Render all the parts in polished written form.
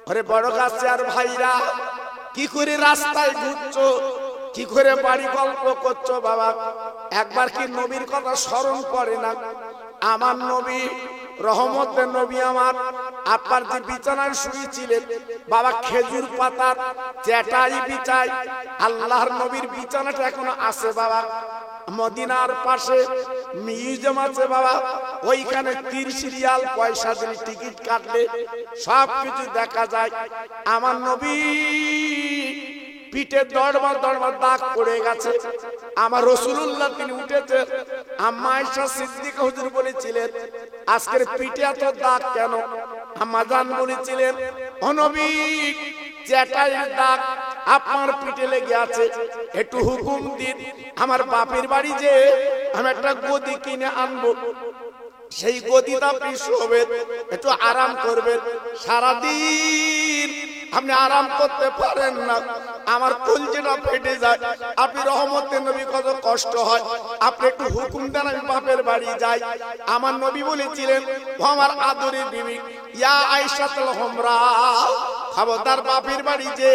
ওরে বড় গাছে আর ভাইরা, কি করে রাস্তায় ঘুরছো, কি করে বাড়ি গল্প করছো বাবা? একবার কি নবীর কথা স্মরণ করে না? আমার নবী রহমতের নবী আমার, আপনার যে বিছানায় শুয়েছিলেন বাবা, খেজুর পাতার চেটাই বিছাই, আল্লাহর নবীর বিছানাটা এখনো আছে বাবা। মদিনার পাশে মিউজিয়াম আছে বাবা, ওইখানে 30 রিয়াল পয়সা দিয়ে টিকিট কাটলে সবকিছু দেখা যায়। আমার নবী পিঠে দড়মা দড়মা দাগ পড়ে গেছে। আমার রাসূলুল্লাহ তিনি উঠেছে, আম্মা আয়েশা সিদ্দিকা হুজুর বলেছিলেন, আজকের পিঠে এত দাগ কেন? আম্মা জান বলেছিলেন, ও নবী, চেটাইয়ের দাগ আপনার পিঠে লেগে আছে, একটু হুকুম দিন, আমার বাপের বাড়ি যে আমি একটা গদি কিনে আনবো, সেই গদিতে আপনি শোবেন, একটু আরাম করবেন। সারাদিন আপনি আরাম করতে পারেন না, আমার কলজেটা ফেটে যায়। আপনি রহমতের নবী, কত কষ্ট হয়, আপনি একটু হুকুম দেন আমি বাপের বাড়ি যাই। আমার নবী বলেছিলেন, ও আমার আদরের বিবি, ইয়া আয়েশাতুল হুমরা, খবরদার বাপের বাড়ি যে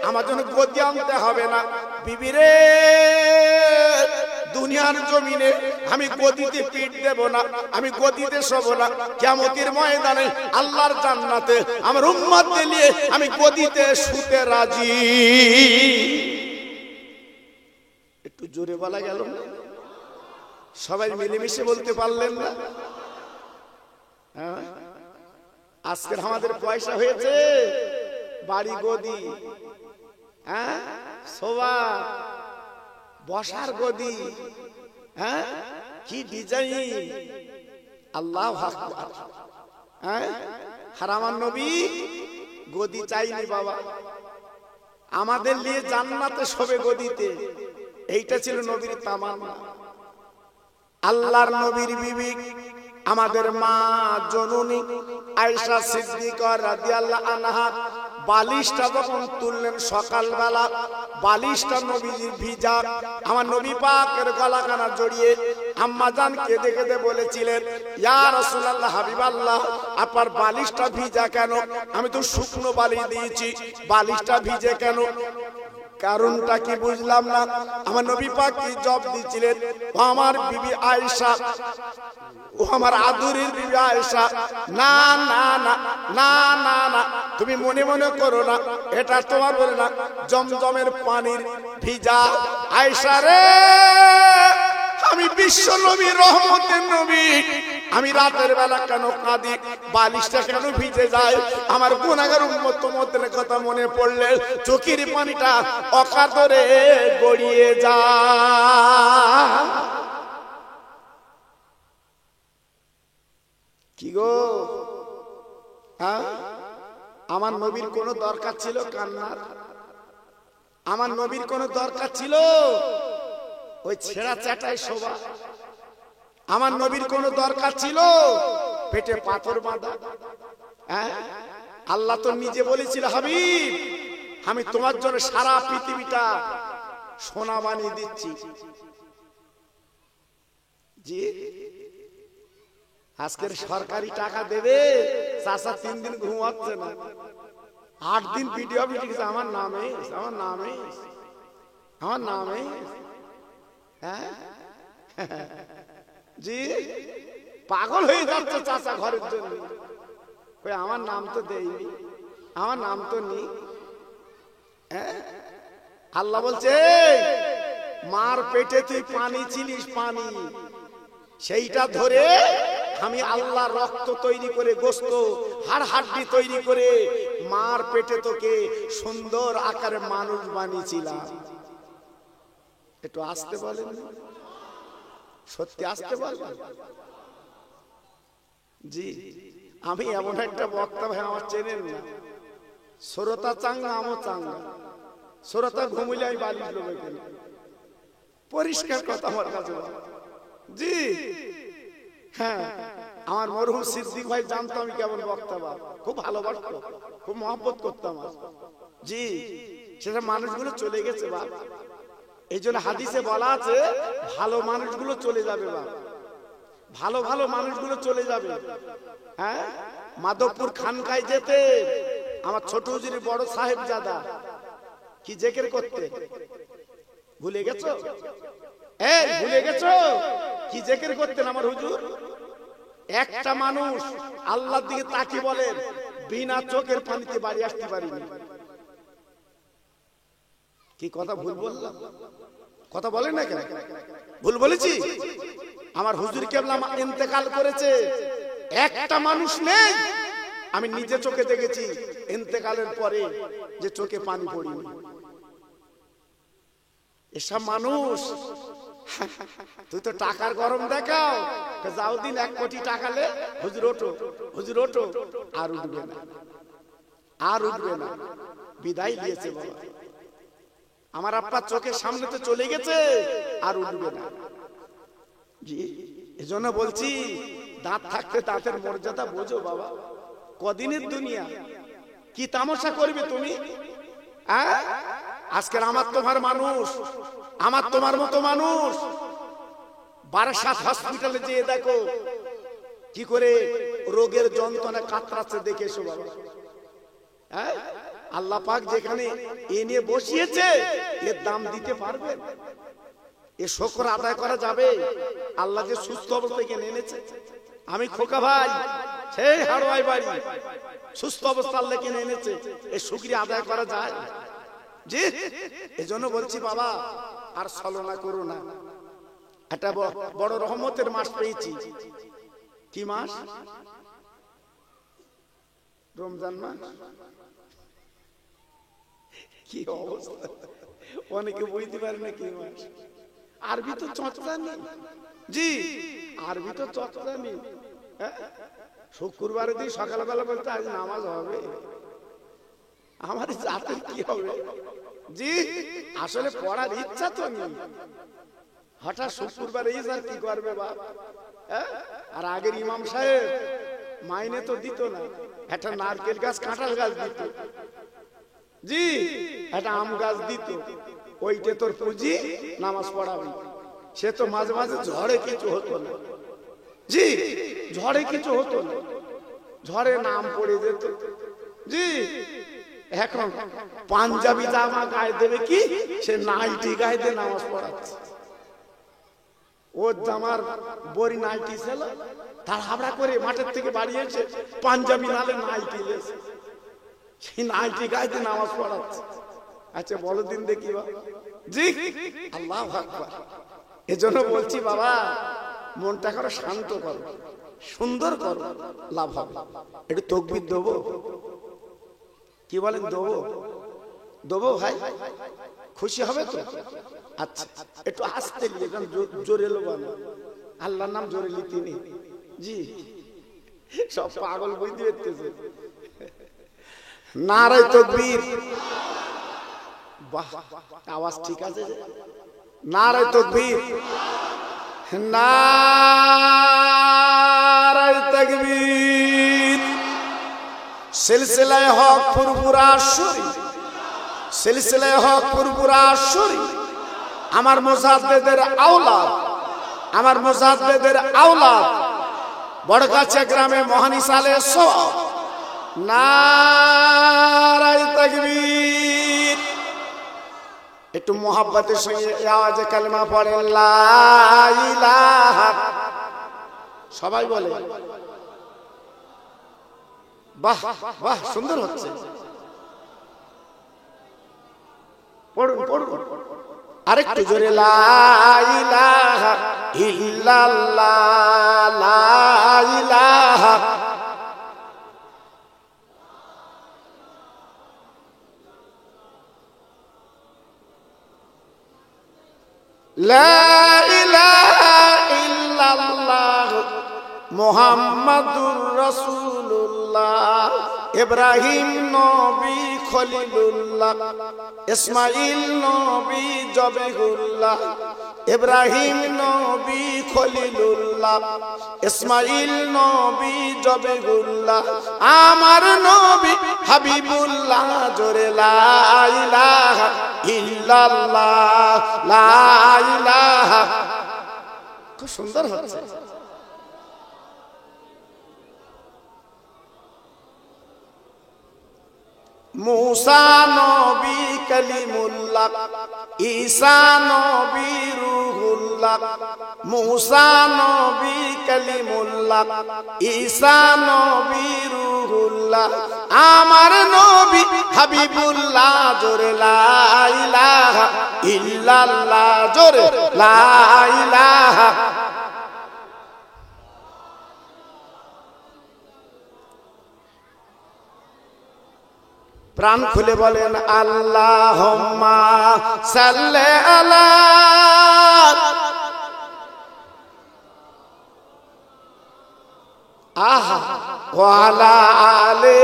আমার জন্য গদি আনতে হবে না। বিবি রে, দুনিয়ার জমিনে আমি গদিতে পিঠ দেব না, আমি গদিতে শোব না। কিয়ামতের ময়দানে আল্লাহর জান্নাতে আমার উম্মতকে নিয়ে আমি গদিতে শুতে রাজি। একটু জোরে বলা গেল না? সবাই মিলেমিশে বলতে পারলেন না? আজকের আমাদের পয়সা হয়েছে বাড়ি গদি, হ্যাঁ, শোভা বসার গদি, হ্যাঁ, কি ডিজাইন, আল্লাহু আকবার। হ্যাঁ, আর আমার নবী গদি চাইনি বাবা, আমাদের নিয়ে জান্নাতে শোবে গদিতে, এইটা ছিল নবীর তামান্না। আল্লাহর নবীর বিবি আমাদের মা জননী আয়েশা সিদ্দিকা রাদিয়াল্লাহু আনহা বালিশটা যখন তুললেন সকালবেলা, বালিশটা নবীজির ভিজা, আমার নবী পাকের গলাখানা জড়িয়ে আম্মা জান কেঁদে কেঁদে বলেছিলেন, ইয়া রাসূলুল্লাহ, হাবিবাল্লাহ, আপনার বালিশটা ভিজা কেন? আমি তো শুকনো বালিশ দিয়েছি, বালিশটা ভিজে কেন? কারণটা কি বুঝলাম না। আমার নবী পাক কি জবাব দিয়েছিলেন, ও আমার বিবি আয়েশা, ও আমার আদরের বিবি আয়েশা, না না না না না না, তুমি মনে মনে করো না, এটা তোমার বলে না, জমজমের পানির ভিজা। আয়েশা রে, আমি বিশ্ব নবী, রহমতের নবী, আমি রাতের বেলা কেন কাঁদি, বালিশটা কেন ভিজে যায়? আমার গুনাহগার উম্মত তোমাদের কথা মনে পড়লে চোখের পানিটা অকাতরে গড়িয়ে যায়। কি গো, হ্যাঁ, আমার নবীর কোনো দরকার ছিল কান্নার? আমার নবীর কোনো দরকার ছিল ওই ছেঁড়া চ্যাটাই শোভা? আমার নবীর কোনো দরকার ছিল পেটে পাথর বাঁধা? হ্যাঁ, আল্লাহ তো নিজে বলেছিল, হাবিব, আমি তোমার জন্য সারা পৃথিবীটা সোনা বানিয়ে দিচ্ছি। জি, আজকের সরকারি টাকা দেবে, চাচা 3 দিন ঘুমাচ্ছে না, 8 দিন ভিডিও লিখেছে আমার নামে, আমার নামে, আমার নামে। হ্যাঁ, জি, পাগল হয়ে যাচ্ছে চাচা ঘরের জন্য। কই আমার নাম তো দেয়নি, আমার নাম তো নেই। হ্যাঁ, আল্লাহ বলছে, মার পেটে তুই পানি ছিলিস, পানি, সেইটা ধরে আমি আল্লাহ রক্ত তৈরি করে, গোশত, হাড় হাড্ডি তৈরি করে মার পেটে তোকে সুন্দর আকারে মানুষ বানিয়েছিলাম। একটু আসতে বলেন, সত্যি আসতে বলেন। জি, আমি এমন একটা বক্তা ভাই, আমার চেনেন না, শ্রোতা চাঙ্গা, আমও চাঙ্গা, শ্রোতা ঘুমিলে আমি বালিশ লোবে কেন, পরিষ্কার কথা আমার কাছে। জি হ্যাঁ, আমার মরহুম সিদ্দিক ভাই জানতো আমি কেমন বক্তা, বাপ খুব ভালোবাসতো, খুব মহব্বত করতাম। জি, সেটা মানুষগুলো চলে গেছে বাপ, এই জন্য হাদিসে বলা আছে ভালো মানুষগুলো চলে যাবে বাপ, ভালো ভালো মানুষগুলো চলে যাবে। হ্যাঁ, মাধবপুর খানকায় যেতে আমার ছোট হুজুরি বড় সাহেবজাদা কি জিকির করতে, ভুলে গেছো? এই ভুলে গেছো কি জিকির করতেন আমার হুজুর? একটা মানুষ আল্লাহর দিকে তাকিয়ে বলেন বিনা চোখের পানিতে বাড়ি আসতে পারিনি। কি কথা ভুল বললাম? কথা বলেন না কেন? ভুল বলেছি? আমার হুজুর কেবলা ইন্তেকাল করেছে, একটা মানুষ নেই আমি নিজে চোখে দেখেছি ইন্তেকালের পরে যে চোখে পানি পড়েনি। এসব মানুষ, তুই তো টাকার গরম দেখাও, যাও দিন 1 কোটি টাকালে হুজুর ওঠো, হুজুর ওঠো, আর উঠবে না, আর উঠবে না, বিদায় দিয়েছে বাবা। আমার আব্বা চোখের সামনে তো চলে গেছে, আর উঠবে না। জি, এজন্য বলছি দাঁত থাকতে দাঁতের মর্যাদা বোঝো বাবা। কদিনের দুনিয়া, কি তামাশা করবে তুমি? আজকের আমার তোমার মানুষ, আমার তোমার মতো মানুষ বারাসাত হসপিটালে যেয়ে দেখো কি করে রোগের যন্ত্রণা কাতরাচ্ছে, দেখে এসো বাবা। আল্লাহ পাক যেখানে এ নিয়ে বসিয়েছে এর দাম দিতে পারবেন? এ শুকর আদায় করা যাবে? আল্লাহ যে সুস্থ অবস্থায় এনেছে। আমি খোকা ভাই সেই হাড়োয়াই বাড়ি, সুস্থ অবস্থা আল্লাহ কিনে এনেছে, এই শুকরিয়া আদায় করা যায়? জি, এজন্য বলছি বাবা আর ছলনা করো না। একটা বড় রহমতের মাস পেয়েছি। কি মাস? রমজান মাস। কি অবস্থা, অনেকে বুঝতে পারে না কি মাস। আরবি তো চর্চা নেই। জি, আরবি তো চর্চা নেই। শুক্রবারে দিন সকালবেলা বলতে আজ নামাজ হবে, আমার জাতের কি হবে? জি, আসলে পড়ার ইচ্ছা তো নেই। হঠাৎ শুক্রবারে ইজার কি করবে বাপ? আর আগের ইমাম সাহেব মাইনে তো দিত না, একটা নারকেল গাছ কাঁঠাল গাছ দিত, জি একটা আম গাছ দিত, ওইটা তোর পুঁজি নামাজ পড়াবি। সে তো মাঝে মাঝে ঝড়ে কিছু হতো না, জি ঝড়ে কিছু হতো না, ঝড়ে নাম পড়ে যেত। জি, এখন পাঞ্জাবি জামা গায়ে দেবে কি, সে নাইটি গায়ে দিয়ে নামাজ পড়াচ্ছে। ওর জামার বড়ি নাইটি ছিল, তার হাবড়া করে মাঠের থেকে বাড়ি এসে পাঞ্জাবি নালে নাইটি লেছে, সেই নাইটি গায়ে দিয়ে নামাজ পড়াচ্ছে। আচ্ছা বলো দিন দেখি বা। জি, আল্লাহু আকবার। এজন্য বলছি বাবা মনটা করো শান্ত করো, সুন্দর করো, লাভ হবে। একটু তাকবীর দেবো? কি বলেন দেবো? দেবো ভাই? খুশি হবে তো? আচ্ছা একটু আস্তে নিয়ে, জোরে লোবা না, আল্লাহর নাম জোরে লিতে নেই। জি, সব পাগল বুঝতে পারতেছে। নারায়ে তাকবীর। বাহ, আওয়াজ ঠিক আছে। নারায়ে তাকবীর, নারায়ে তাকবীর। সিলসিলায়ে হক ফুরফুরা শুরি, সিলসিলায়ে হক ফুরফুরা শুরি। আমার মুজাদ্দিদের আওলাদ, আমার মুজাদ্দিদের আওলাদ বড়গাছা গ্রামে মহানিসালে সওয়াব। নারায়ে তাকবীর। একটু মোহাব্বতের সঙ্গে আওয়াজে কালেমা পড়েন, লা ইলাহা। সবাই বলে বাহ বাহ, সুন্দর হচ্ছে। পড়ুন পড়ুন আরেকটু জোরে, লা ইলাহা ইল্লাল্লাহ, লা ইলাহা। লা ইলাহা ইল্লাল্লাহ মুহাম্মাদুর রাসূলুল্লাহ। ইব্রাহিম নবী খলিলুল্লাহ, ইসমাইল নবী জবিহুল্লাহ। ইব্রাহিম নবী খলিলুল্লাহ, ইসমাইল নবী জবিহুল্লাহ। আমার নবী হাবিবুল্লাহ। জোরে লা ইলাহা ইল্লাল্লাহ, লা ইলাহা। খুব সুন্দর হচ্ছে। मूसा नबी कलीमुल्लाह, ईसा नबी रूहुल्लाह। मूसा नबी कलीमुल्लाह, ईसा नबी रूहुल्लाह। आमार नबी हबीबुल्लाह, जोरे ला इलाहा इल्लल्लाह, जोरे ला इलाहा। प्राण खुले बोलेन अल्लाहुम्मा सल्ले अला आहा वाला आले।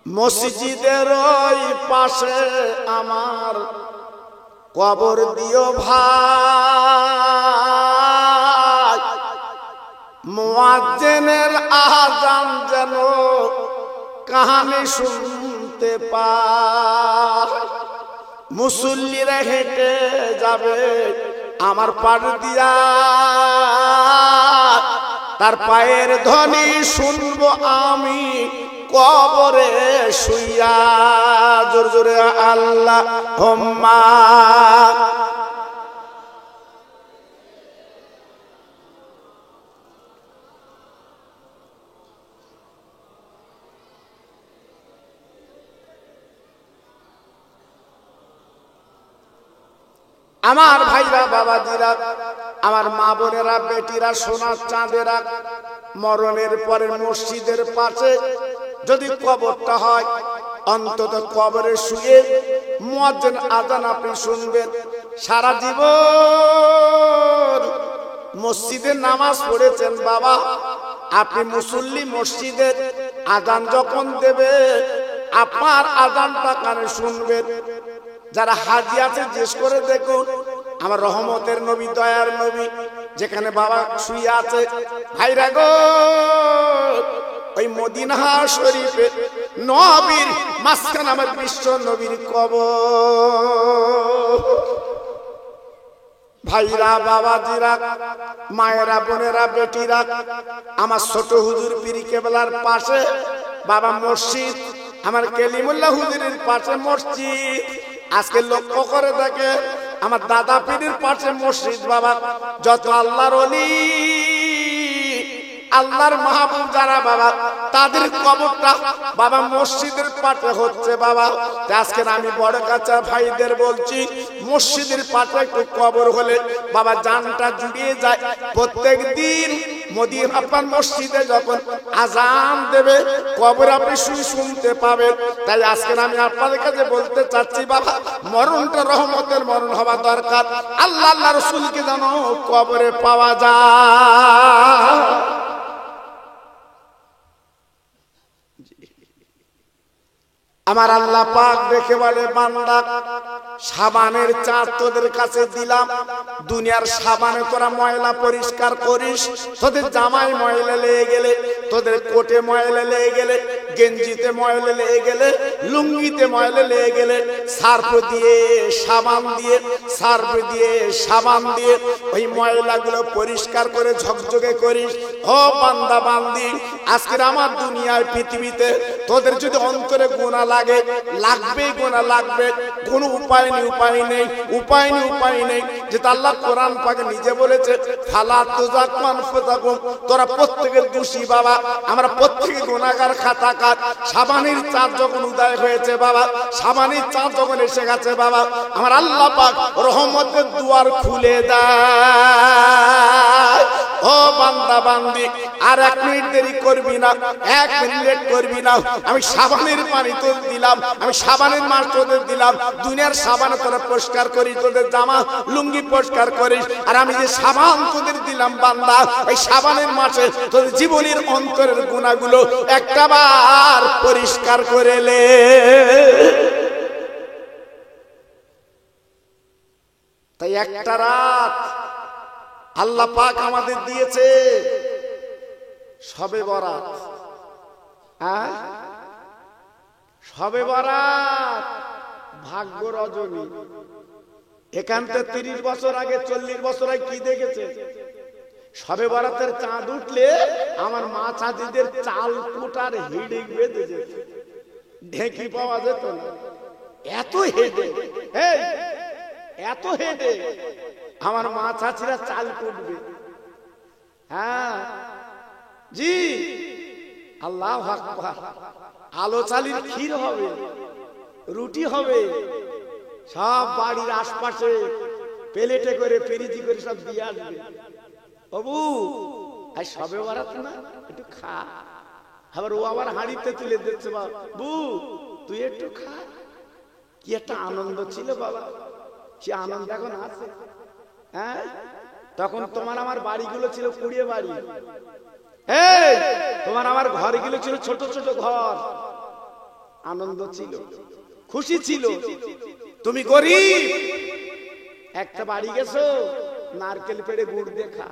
मस्जिदेर ओई पाशे आमार कबर दियो भाई, मुआज्जिনের আযান যেন কানে শুনতে পায়। মুসল্লিরা হেঁটে যাবে আমার পার দিয়া, তার পায়ের ধ্বনি শুনবো আমি কবরে শুইয়া। জোরে জোরে আল্লাহুম্মা। আমার ভাইরা বাবাজিরা, আমার মা বোনেরা, বেটিরা, সোনার চাঁদেরা, মরণের পরে মসজিদের পাশে যদি কবরটা হয়, অন্তত কবরে শুয়ে মুয়াজ্জিন আযান আপনি শুনবেন। সারা জীবন মসজিদে নামাজ পড়েছেন বাবা, আপনি মুসল্লি, মসজিদের আযান যখন দেবে আপনার আযানটা কানে শুনবেন। যারা হাজি আছে জিজ্ঞেস করে দেখুন, আমার রহমতের নবী, দয়ার নবী যেখানে বাবা শুয়ে আছে, ভাইরা গো, ওই মদিনা শরীফে নবীর মাঝখানে আমার বিশ্ব নবীর কবর। ভাইরা বাবাজিরা, মায়েরা, বোনেরা, বেটিরা, আমার ছোট হুজুর পীর কেবলার পাশে বাবা মসজিদ, আমার কেলিমুল্লাহ হুজুরের পাশে মসজিদ। আজকে লক্ষ্য করে দেখে আমার দাদা পীরের পাশে মসজিদ বাবা। যত আল্লাহর ওলি, আল্লাহর মাহবুব যারা বাবা, তাদের কবরটা বাবা মসজিদের পাশে হচ্ছে বাবা। আজকে আমি বড় কাছা ভাইদের বলছি, মসজিদের পাশে একটু কবর হলে বাবা জানটা জুড়িয়ে যায়। প্রত্যেক দিন মদিনা আপনার মসজিদে যখন আজান দেবে কবর আপনি শুনতে পাবেন। তাই আজকে আমি আপনাদের কাছে বলতে চাচ্ছি বাবা, মরণটা রহমতের মরণ হওয়া দরকার। আল্লাহ আল্লাহ রাসূলকে যেন কবরে পাওয়া যায়। আমার আল্লাহ পাক দেখে বলে, বান্দা সাবানের চাঁদ তোদের কাছে দিলাম, দুনিয়ার সাবানে তোরা ময়লা পরিষ্কার করিস। তোদের জামায় ময়লা লেগে গেলে, তোদের কোটে ময়লা লেগে গেলে, গেঞ্জিতে ময়লা লেগে গেলে, লুঙ্গিতে ময়লা লেগে গেলে, সার্ফ দিয়ে সাবান দিয়ে, সার্ফ দিয়ে সাবান দিয়ে ওই ময়লাগুলো পরিষ্কার করে ঝকঝকে করিস। ও বান্দা বান্দি, আজকের আমার দুনিয়ার পৃথিবীতে তোদের যদি অন্তরে গুনাহ লাগে, লাগবেই গুনাহ লাগবে, কোনো উপায় নেই, উপায় নেই, উপায় নেই, উপায় নেই। যেটা আল্লাহ কোরআন পাকে নিজে বলেছে, ফালা তুযাক্কু আনফুসাকুম, তোরা প্রত্যেকের দোষী বাবা, আমরা প্রত্যেকে গুনাহগার, খাতাকার। সাবানের চাঁদ যখন উদয় হয়েছে বাবা, সাবানের চাঁদ যখন এসে গেছে বাবা, আমার আল্লাহ পাক রহমতের দুয়ার খুলে দেয়। ও বান্দা বান্দি, আর 1 মিনিট দেরি করবি না, 1 মিনিট লেট করবি না। আমি সাবানের পানি তোদের দিলাম, আমি সাবানের মাছ তোদের দিলাম। দুনিয়ার সাবানে তোরা পরিষ্কার করিস, তোদের জামা লুঙ্গি পরিষ্কার করিস। আর আমি যে সাবান তোদের দিলাম বান্দা, ওই সাবানের মাছে তোদের জীবনের অন্তরের গুনাহগুলো একটাবার পরিষ্কার করে লে। তাই একটা রাত আল্লাহ পাক আমাদের দিয়েছে শবে বরাত। শবে বরাত ভাগ্য রজনী। এখান থেকে 30 বছর আগে, 40 বছর আগে কি দেখেছে? সবে বরাতের চাঁদ উঠলে আমার মা চাচিদের চাল কুটার হিড়িক বেঁধে যেত, ঢেঁকি পাওয়া যেত না, এত হেডে, এত হেডে আমার মা চাচিরা চাল কুটবে। হ্যাঁ জি, আল্লাহু আকবার। আলো চালির ক্ষীর হবে, রুটি হবে, সব বাড়ির আশপাশে প্লেটে করে পেরিজি করে সব দিয়ে আসবে। বাবু আজ সবে বরাত না, একটু খা। আবার ও আবার হাঁড়িতে তুলে দিচ্ছে, বাবু তুই একটু খা। কি একটা আনন্দ ছিল বাবা, সে আনন্দ এখন আছে? হ্যাঁ, তখন তোমার আমার বাড়িগুলো ছিল কুড়িয়ে বাড়ি, তোমার আমার ঘরগুলো ছিল ছোট ছোট ঘর। আনন্দ ছিল, খুশি ছিল। তুমি গরিব, একটা বাড়ি গেছো, নারকেল পেড়ে গুড় দেখা,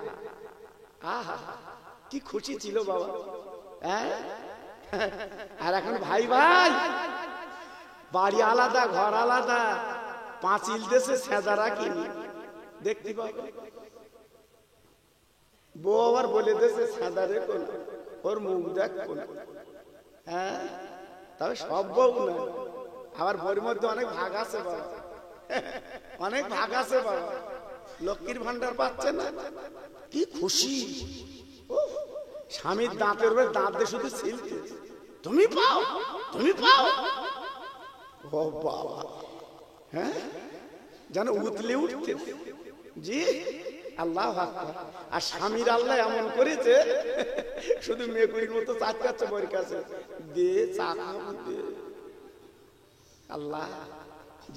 আহা কি খুশি ছিল বাবা। হ্যাঁ, আর এখন ভাই ভাই বাড়ি আলাদা, ঘর আলাদা, পাঁচিল দেশে সেজারা কিনি দেখতে পাবো। বউ আবার বলে দেশে সেজারে কোন, ওর মুখ দেখ কোন। হ্যাঁ, তবে সব বউ না, আবার বউর মধ্যে অনেক ভাগ আছে বাবা, অনেক ভাগ আছে বাবা। লক্ষ্মীর ভান্ডার পাচ্ছে না, কি খুশি। স্বামীর দাঁতের উপরে দাঁত দিয়ে শুধু ছিলতে, তুমি পাও, তুমি পাও। ও বাবা, হ্যাঁ যেন উতলে উঠতে। জি আল্লাহু আকবার। আর স্বামীর আল্লাহ এমন করেছে, শুধু মেকুরির মতো চাচকাচ্ছে বউর কাছে, দে চা দে। আল্লাহ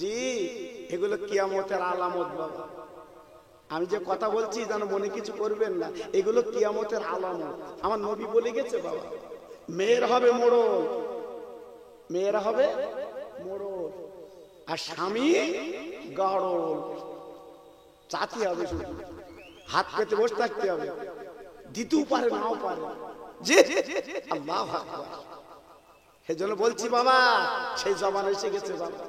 জি, এগুলো কিয়ামতের আলামত বাবা। আমি যে কথা বলছি যেন মনে কিছু করবেন না, এগুলো কিয়ামতের আলামত। আমার নবী বলে গেছে বাবা, মেয়ের হবে মোড়ল, মেয়েরা হবে মোড়ল, আর স্বামী গাড়ল। চাতি হবে, শুধু হাত পেতে বসে থাকতে হবে, দিতেও পারে নাও পারে। জি আল্লাহু আকবার। সেজন্য বলছি বাবা, সেই জবান এসে গেছে বাবা।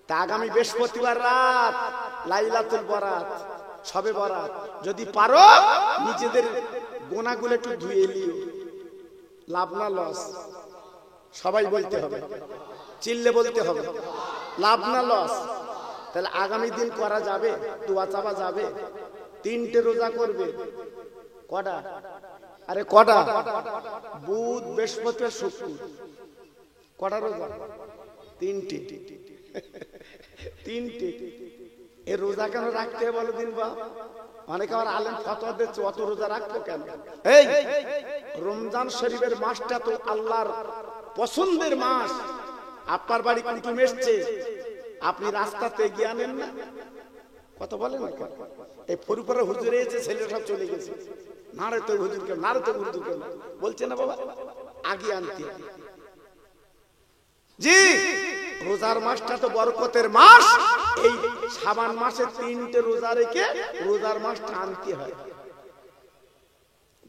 তা আগামী বৃহস্পতিবার রাত লাইলাতুল বরাত, সবে বরাত, যদি পারো নিজেদের গোনাগুলো একটু ধুয়ে নিও। লাভ না লস? সবাই বলতে হবে, চিল্লে বলতে হবে, লাভ না লস? তাহলে আগামী দিন করা যাবে, দোয়া চাওয়া যাবে। 3টে রোজা করবে। কটা? আরে কটা? বুধ, বৃহস্পতিবার, শুক্র। কটা রোজা? 3টে। 3টে। এই রোজা কেন রাখতে বলো দিন বা? অনেকে আবার আলেম ফতোয়া দিচ্ছে, অত রোজা রাখবো কেন? এই রমজান শরীফের মাসটা তো আল্লাহর পছন্দের মাস। আপনার বাড়ি কুটুম এসছে, আপনি রাস্তাতে এগিয়ে আনেন না? কথা বলেন না কেন? এই ফরিদপুরে হুজুর এসেছে, ছেলে সব চলে গেছে, নারে তো হুজুর কেন, নারে তো হুজুর কেন বলছে না বাবা? আগে আনতে। জি, রোজার মাসটা তো বরকতের মাস। এই শাবান মাসে 3টে রোজা রেখে রোজার মাসটা আনতে হয়।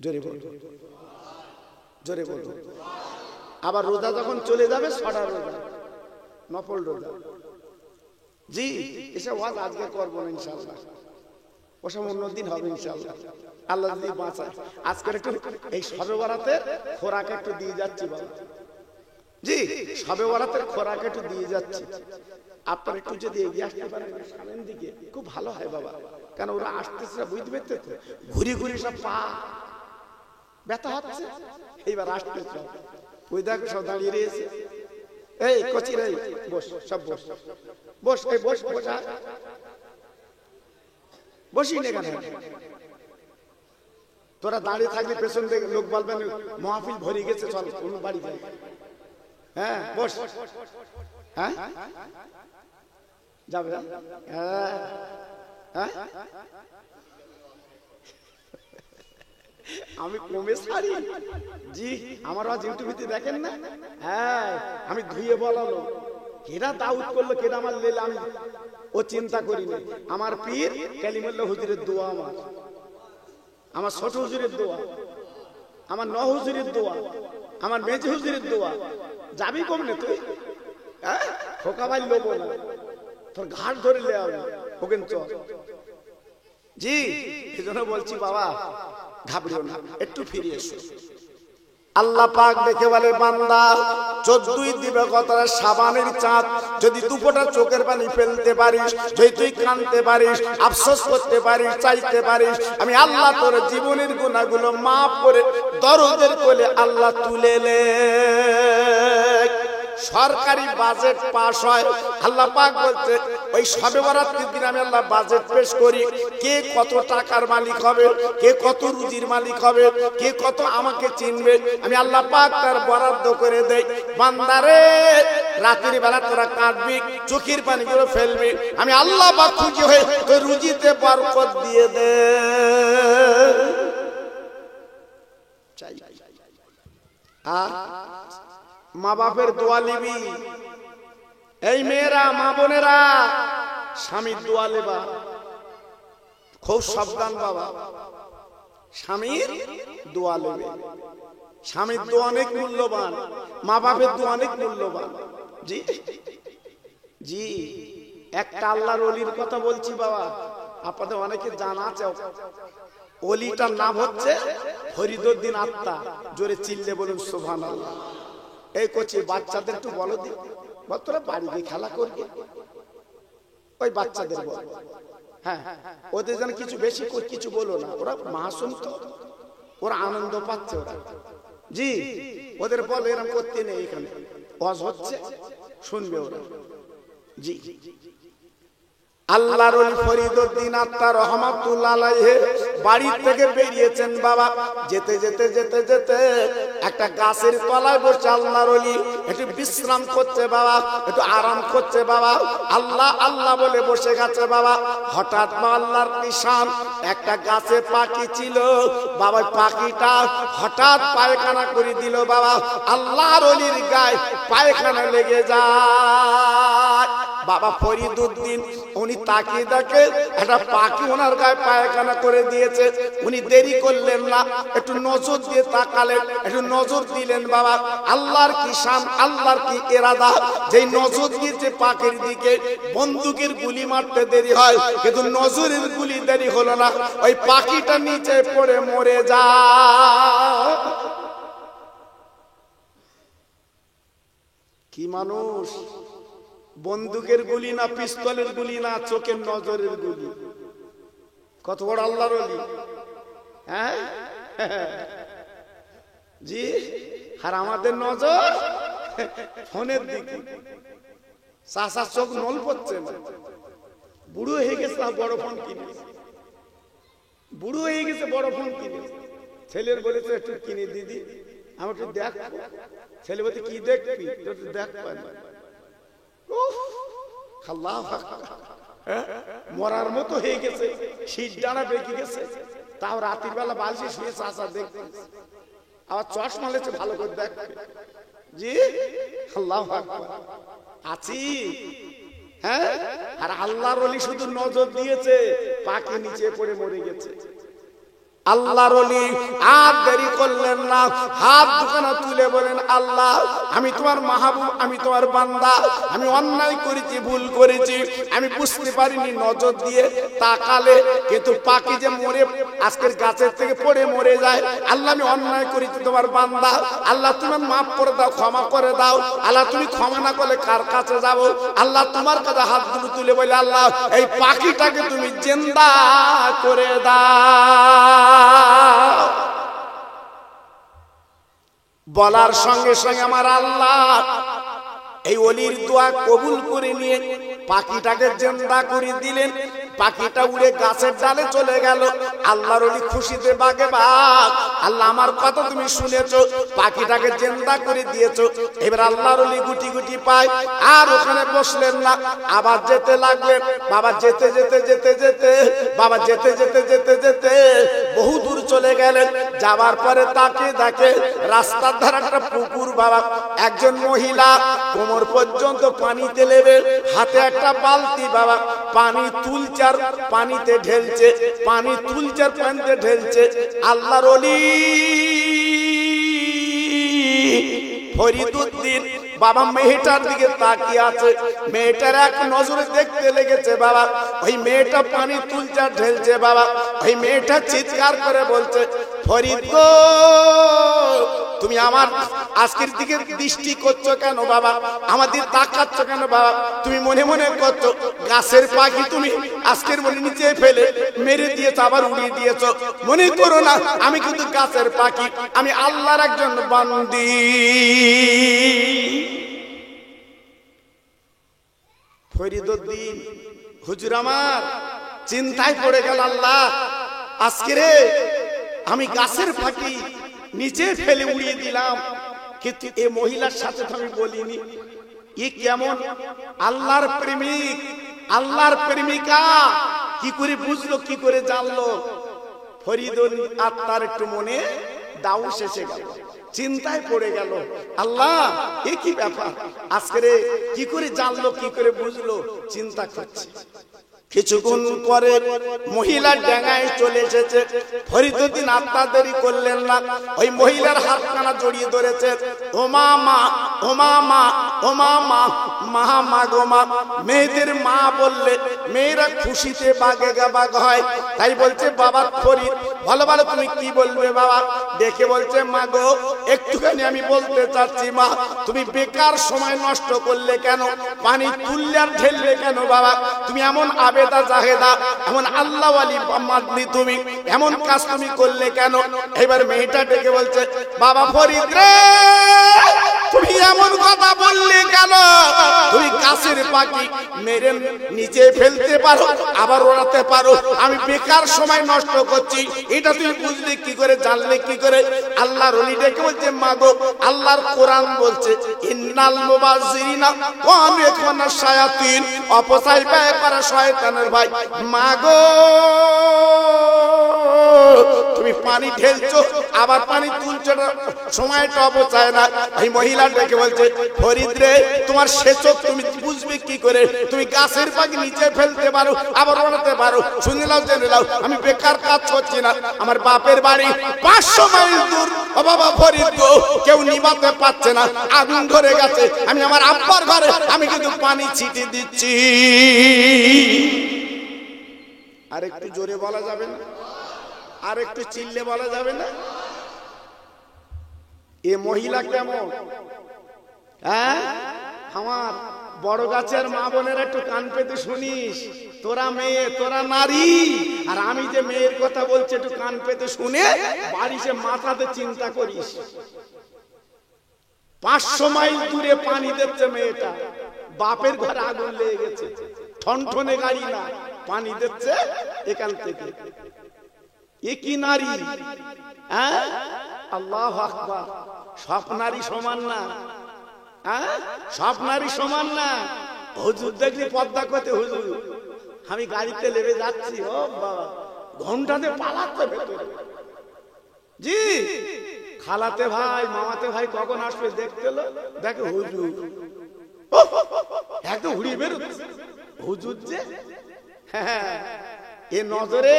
জোরে বলুন, জোরে বলুন। আবার রোজা যখন চলে যাবে, 6টা রোজা, নফল রোজা। জি, এসব ওয়াজ আজকে করবো না ইনশাআল্লাহ, ওসব অন্যদিন হবে ইনশাআল্লাহ, আল্লাহ যদি বাঁচায়। আজকে একটু এই শবে বরাতের খোরাক একটু দিয়ে যাচ্ছি বাবা। জি, শবে বরাতের খোরাক একটু দিয়ে যাচ্ছি। আপনারা একটু যদি এগিয়ে আসতে পারেন সামনের দিকে, খুব ভালো হয় বাবা। কেন ওরা আসতেছে, বুঝতে পারতে তো, ঘুরি ঘুরি সব পা ব্যথা হচ্ছে। এইবার আসতেছে, ওই দেখো সব দাঁড়িয়ে রয়েছে। এই কচির, এই বস, সব বস, বস, এই বস, বসা, বসি না কেন? তোরা দাঁড়িয়ে থাকলে পেছন থেকে লোক বলবেন মাহফিল ভরে গেছে, চল কোন বাড়ি যাই। হ্যাঁ বস। হ্যাঁ যাবে? হ্যাঁ আমি কমে ছাড়ি। জি, আমার আজ ইউটিউবে দেখেন না? হ্যাঁ, আমি ধুয়ে বলালো, কেডা দাউদ করলো, কেডা আমার লেলে, আমি ও চিন্তা করি না। আমার পীর কালিমুল্লাহ হুজুরের দোয়া, আমার ছোট হুজুরের দোয়া, আমার ন হুজুরের দোয়া, আমার মেজি হুজুরের দোয়া। যাবি কমনে তুই? হ্যাঁ, খোকা ভাই লোবো না, তোর ঘাট ধরে লে হবে ওকে চল। জি, এই জন্য বলছি বাবা, ঘাবড়িও না, একটু ফিরে এসো। আল্লাহ পাক দেখে বলে বান্দা 14ই দিবে কথাটা সাবানের চাঁদ, যদি দুপোটা চোখের পানি ফেলতে পারিস, যদি তুই কাঁদতে পারিস, আফসোস করতে পারিস, চাইতে পারিস, আমি আল্লাহ তোর জীবনের গুনাহগুলো মাফ করে দরদের কোলে আল্লাহ তুলে নে। সরকারি বাজেট পাস হয়, আল্লাহ পাক বলছে ওই শবে বরাতের দিন আমি আল্লাহ বাজেট পেশ করি, কে কত টাকার মালিক হবে, কে কত রুজির মালিক হবে, কে কত আমাকে চিনবে, আমি আল্লাহ পাক তার বরাদ্দ করে দেই। বান্দারে রাতের বেলা তোরা কাঁদবি, চোখের পানিগুলো ফেলবি, আমি আল্লাহ পাক খুশি হয়ে তোর রুজিতে বরকত দিয়ে দে। চাই মা বাপের দোয়া নিবি। এই মেয়েরা, মা বোনেরা, স্বামীর দোয়া নেবা, খুব সাবধান বাবা। স্বামীর দোয়া নেবে, স্বামীর দোয়া অনেক মূল্যবান, মা বাপের দোয়া অনেক মূল্যবান। জি জি, একটা আল্লাহর ওলির কথা বলছি বাবা, আপনাদের অনেকে জানা আছে। ওলিটার নাম হচ্ছে ফরিদউদ্দিন আত্মা। জোরে চিল্লে বলুন সুবহানাল্লাহ। এই করছি বাচ্চাদের একটু বলো দি, তোরা বাড়িতে খেলা করবে, ওই বাচ্চাদের বল, হ্যাঁ ওদের যেন কিছু বেশি কিছু বলো না, ওরা মাসুম তো, ওরা আনন্দ পাচ্ছে ওরা। জি ওদের বল এরকম করতে নেই, এখানে ওয়াজ হচ্ছে শুনবে ওরা। জি আল্লাহর ওলি ফরিদউদ্দিন আত্মা রহমাতুল্লাহ আলাইহি বাড়ি থেকে বেরিয়েছেন বাবা। যেতে যেতে যেতে যেতে একটা গাছের তলায় বসে আল্লাহর ওলি একটু বিশ্রাম করছে বাবা, একটু আরাম করছে বাবা, আল্লাহ আল্লাহ বলে বসে গেছে বাবা। হঠাৎ আল্লাহর নিশান, একটা গাছে পাখি ছিল বাবা, পাখিটা হঠাৎ পায়খানা করে দিল বাবা। আল্লাহর ওলির গায়ে পায়খানা লেগে যায় বাবা। ফরিদউদ্দিন উনি তাকিয়ে দেখে একটা পাখি ওনার গায়ে পায়খানা করে দিয়েছে। উনি দেরি করলেন না, একটু নজর দিয়ে তাকালেন, একটু নজর দিলেন বাবা। আল্লাহর কি শান, আল্লাহর কি ইরাদা, যেই নজর দিয়েছে পাখির দিকে, বন্দুকের গুলি মারতে দেরি হয় কিন্তু নজরের গুলি দেরি হলো না, ওই পাখিটা নিচে পড়ে মরে যায়। কি মানুষ! বন্দুকের গুলি না, পিস্তলের গুলি না, চোখের নজরের গুলি। কত বড় আল্লাহর ওলি! হ্যাঁ জি, আর আমাদের নজর ফোনের দিকে। চাষার চোখ নল পড়ছে না, বুড়ো হয়ে গেছে, বড় ফোন কিনে, বুড়ো হয়ে গেছে, বড় ফোন কিনে। ছেলের বলেছে একটু কিনে দিদি, আমাকে দেখ। ছেলে বলতে কি দেখবি, দেখ মরার মতো হয়ে গেছে, শীত ডানা বেঁকে গেছে, তাও রাতের বেলা বালিশে শুয়ে চাষা দেখবে, আবার চশমা লেছে ভালো করে দেখবে। জি আল্লাহু আকবার। আছি হ্যাঁ, আর আল্লাহর ওলি শুধু নজর দিয়েছে, পাখি নিচে পড়ে মরে গেছে। আল্লাহর ওলি আর দেরি করলেন না, হাত দুখানা তুলে বলেন আল্লাহ আমি তোমার মাহবুব, আমি তোমার বান্দা, আমি অন্যায় করেছি, ভুল করেছি, আমি বুঝতে পারিনি, নজর দিয়ে তাকালে কিন্তু পাখি যে মরে আজকের গাছের থেকে পড়ে মরে যায়। আল্লাহ আমি অন্যায় করেছি, তোমার বান্দা, আল্লাহ তুমি মাফ করে দাও, ক্ষমা করে দাও। আল্লাহ তুমি ক্ষমা না করলে কার কাছে যাব? আল্লাহ তোমার কাছে হাত দুটো তুলে বলে আল্লাহ এই পাখিটাকে তুমি জিন্দা করে দাও। বলার সঙ্গে সঙ্গে আমার আল্লাহ এই ওলির দোয়া কবুল করে নিয়ে পাখিটাকে জিন্দা করে দিলেন। পাখিটা উড়ে গাছের ডালে চলে গেল। আল্লাহর ওলি খুশিতে বাগে বাগ, আল্লাহ আমার কথা তুমি শুনেছো, পাখিটাকে জিন্দা করে দিয়েছো। এবার আল্লাহর ওলি গুটি গুটি পায়, আর ওখানে বসলেন না, আবার যেতে লাগলেন। বাবা যেতে যেতে যেতে যেতে বাবা যেতে যেতে যেতে যেতে বহু দূর চলে গেলেন। যাবার পরে তাকে দেখে রাস্তার ধারে একটা পুকুর বাবা, একজন মহিলা কোমর পর্যন্ত পানিতে নেবে, হাতে একটা বালতি বাবা, পানি তুলছে আর পানিতে ঢেলছে, পানি তুলছে আর পানিতে ঢেলছে। আল্লাহর ওলি ফরিদউদ্দিন বাবা মেয়েটার দিকে তাকিয়ে আছে, মেয়েটার এক নজরে দেখতে লেগেছে বাবা। ওই মেয়েটা পানি তুলছে আর ঢেলছে বাবা, ওই মেয়েটা চিৎকার করে বলছে ফরিদ গো তুমি আমার আজকের দিকে দৃষ্টি করছো কেন বাবা, আমাদের তাকাচ্ছ কেন বাবা? তুমি মনে মনে করছো গাছের পাখি তুমি আজকের মনে নিচে ফেলে মেরে দিয়েছো, আবার উড়িয়ে দিয়েছো। মনে করো না আমি কিন্তু গাছের পাখি, আমি আল্লাহর একজন বান্দি। ফরিদউদ্দিন হুজুর আমার চিন্তায় পড়ে গেল, আল্লাহ আজকে রে আমি গাছের পাখি নিচে ফেলে উড়িয়ে দিলাম, কিন্তু এই মহিলার সাথে তো আমি বলিনি। এ কেমন আল্লাহর প্রেমিক, আল্লাহর প্রেমিকা, কি করে বুঝলো, কি করে জানলো? ফরিদুল আত্মার একটু মনে দাউস এসে গেল, চিন্তায় পড়ে গেল, আল্লাহ এ কি ব্যাপার, আজকে কি করে জানলো, কি করে বুঝলো, চিন্তা করছে। কিছুক্ষণ পরে মহিলার ডাঙায় চলে এসেছে। ফরিদউদ্দিন আত্মা দেরি করলেন না, ওই মহিলার হাতখানা জড়িয়ে ধরেছে। ও মা মা, ও মা মা, ও মা মা, মা মা গো মা। মেয়েদের মা বললে মেয়েরা খুশিতে বাগে বাগ হয়, তাই বলছে বাবা ফরিদ ভালো ভালো তুমি কি বলবে বাবা? দেখে বলছে মা গো একটুখানি আমি বলতে চাচ্ছি মা, তুমি বেকার সময় নষ্ট করলে কেন, পানি তুললে আর ঢেললে কেন বাবা? তুমি এমন আবেদা জাহেদা, এমন আল্লাহ ওয়ালি মাদনি, তুমি এমন কাজ তুমি করলে কেন? এবার মেয়েটা ডেকে বলছে বাবা ফরিদ রে তুমি এমন কথা বললে কেন? তুমি গাছের পাখি মেরে নিচে ফেলতে পারো, আবার ওড়াতে পারো, আমি বেকার সময় নষ্ট করছি, এটা তুমি বুঝলে কি করে, জানলে কি করে? আল্লাহর ওলি ডেকে বলছে মা গো আল্লাহর কোরআন বলছে ইন্নাল মুবাযযিরিনা কানু ইয়াকুনা শায়াতিন, অপচয় ব্যয় করা শয়তানের ভাই। মা গো তুমি পানি ঢেলছো আবার পানি তুলছো, সময়টা অপচয় না। এই মহিলা ডেকে বলছে ফরিদ রে তোমার সেচক তুমি বুঝবে কি করে? তুমি গাছের পাখি নিচে ফেলতে পারো, আবার ওড়াতে পারো, শুনে নাও জেনে নাও, আমি বেকার কাজ করছি না। আমার বাপের বাড়ি 500 মাইল দূর, ও বাবা ফরিদ গো কেউ নিভাতে পারছে না, আগুন ধরে গেছে, আমি আমার আব্বার ঘরে আমি কিন্তু পানি ছিটিয়ে দিচ্ছি। আর একটু জোরে বলা যাবে না? আর একটু চিল্লে বলা যাবে না? এ মহিলা কেমন? হ্যাঁ আমার বড় গাছের মা বোনের একটু কান পেতে শুনিস, তোরা মেয়ে তোরা নারী, আর আমি যে মেয়ের কথা বলছি একটু কান পেতে শুনে বাড়ি সে মাথাতে চিন্তা করিস। 500 মাইল দূরে পানি দিচ্ছে মেয়েটা, বাপের ঘরে আগুন লেগে গেছে, ঠনঠনে গাড়ি না, পানি দিচ্ছে এখান থেকে। এ কি নারী? হ্যাঁ আল্লাহু আকবার, সব নারী সমান না, হ্যাঁ সব নারী সমান না। হুজুর দেখলি পর্দা করতে, হুজুর আমি গাড়িতে লেগে যাচ্ছি, ও বাবা ঘন্টাতে পালাচ্ছে ভেতরে, জি খালাতে ভাই মামাতে ভাই কখন আসবে দেখতে এলো, দেখে হুজুর একদম উড়িয়ে বেরোচ্ছে। হুজুর যে হ্যাঁ এ নজরে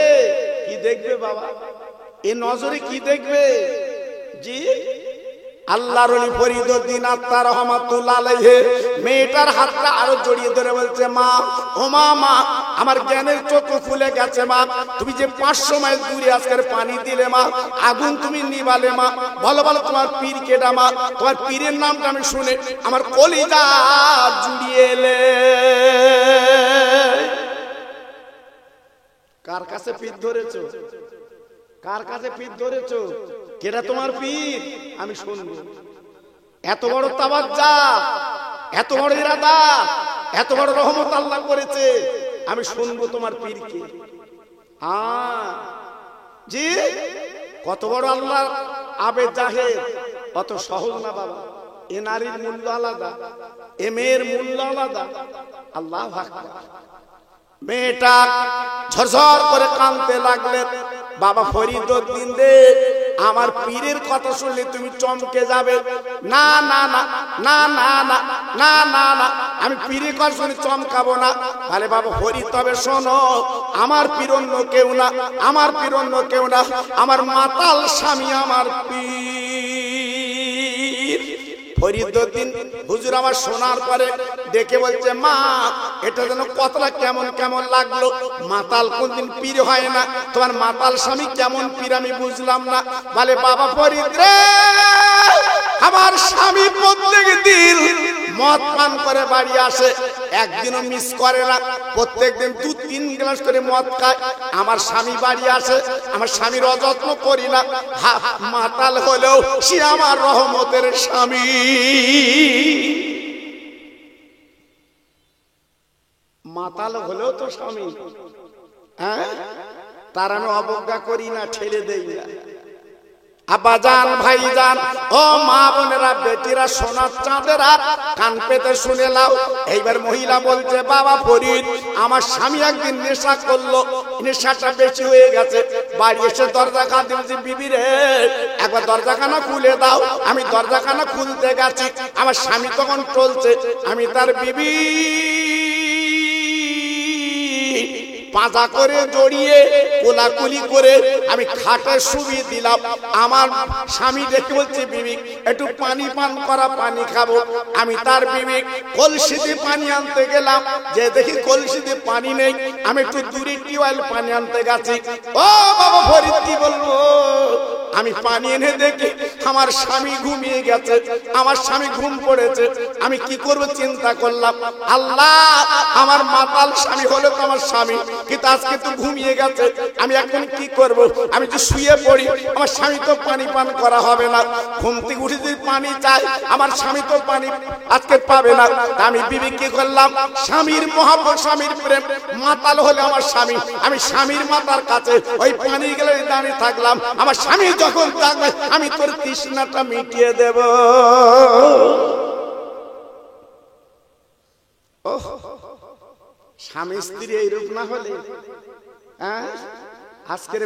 কি দেখবে বাবা, এ নজরে কি দেখবে? জি আল্লাহর ওলি ফরিদউদ্দিন আত্মা রহমাতুল্লাহ আলাইহি মেয়েটার হাতটা আরো জড়িয়ে ধরে বলছে মা ও মা মা, আমার জ্ঞানের চোখ খুলে গেছে মা, তুমি যে 500 মাইল দূরে আজকের পানি দিলে মা, আগুন তুমি নিবালে মা, ভালো ভালো তোমার পীর কেডা মা? তোমার পীরের নামটা আমি শুনে আমার কলিজা জুড়িয়ে এলে। কার কাছে পীর ধরেছো? কার কাছে পীর ধরেছো? কেডা তোমার পীর? আমি শুনবো। এত বড় তাওয়াজ্জা, এত বড় ইরাদা, এত বড় রহমত আল্লাহ করেছে, আমি শুনবো তোমার পীরকে। জি কত বড় আল্লাহ আবেদ জাহেদ, অত সহজ না বাবা। এ নারীর মূল্য আলাদা, এ মেয়ের মূল্য আলাদা। আল্লাহু আকবার। মেয়েটা ঝরঝর করে কাঁদতে লাগলেন, বাবা ফরিদউদ্দিন রে আমার পীরের কথা শুনলে তুমি চমকে যাবে। না না না না না না না না না, আমি পীরের কথা শুনে চমকাবো না। তাহলে বাবা ফরিদ তবে শোনো, আমার পীর অন্য কেউ না, আমার পীর অন্য কেউ না, আমার মাতাল স্বামী আমার পীর। ফরিদউদ্দিন হুজুর আমার শোনার পরে ডেকে বলছে মা এটা যেন কতটা কেমন কেমন লাগলো, মাতাল কোনদিন পীর হয় না, তোমার মাতাল স্বামী কেমন পীর আমি বুঝলাম না। বলে বাবা ফরিদ রে, আমার স্বামী প্রত্যেক দিন মদ পান করে বাড়ি আসে, একদিনও মিস করে না, প্রত্যেকদিন 2-3 গ্লাস করে মদ খায়। আমার স্বামী বাড়ি আসে, আমার স্বামীর অযত্ন করি না, মাতাল হলেও সে আমার রহমতের স্বামী। মাতাল হলেও তো স্বামী, হ্যাঁ, তার আমি অবজ্ঞা করি না, ঠেলে দেই না। আব্বাজান, ভাইজান, ও মা বোনেরা, বেটিরা, সোনার চাঁদেরা, কান পেতে শুনে নাও। এইবার মহিলা বলছে বাবা ফরিদ, আমার স্বামী একদিন নেশা করলো, নেশাটা বেশি হয়ে গেছে, বাড়ি এসে দরজা কাঁদতে বলছে বিবি রে একবার দরজাখানা খুলে দাও। আমি দরজাখানা খুলতে গেছি, আমার স্বামী তখন চলছে, আমি তার বিবি পাজা করে জড়িয়ে কোলাকুলি করে আমি খাটে শুবিয়ে দিলাম। আমার স্বামী দেখে বলছে বিবি একটু পানি পান করা, পানি খাবো। আমি তার বিবি কলসিতে পানি আনতে গেলাম, যে দেখি কলসিতে পানি নেই, আমি একটু দূরে টিউবওয়েল পানি আনতে গেছি। ও বাবা ফরিদ কি বলবো, আমি পানি এনে দেখি আমার স্বামী ঘুমিয়ে গেছে, আমার স্বামী ঘুম পড়েছে। আমি কি করব চিন্তা করলাম, আল্লাহ আমার মাতাল স্বামী হলো তো আমার স্বামী, কিন্তু আজকে তো ঘুমিয়ে গেছে, আমি এখন কি করব? আমি তো শুয়ে পড়ি, আমার স্বামী তো পানি পান করা হবে না, ঘুম থেকে উঠে যদি পানি চাই আমার স্বামী তো পানি আজকে পাবে না। আমি বিবি কি করলাম, স্বামীর মহব্বত, স্বামীর প্রেম, মাতাল হলে আমার স্বামী, আমি স্বামীর মাতার কাছে ওই পানি গেলে দাঁড়িয়ে থাকলাম। আমার স্বামী যখন থাকবে আমি তোর তৃষ্ণাটা মিটিয়ে দেব। স্বামী স্ত্রী এইরূপ না হলে, হ্যাঁ, আজকের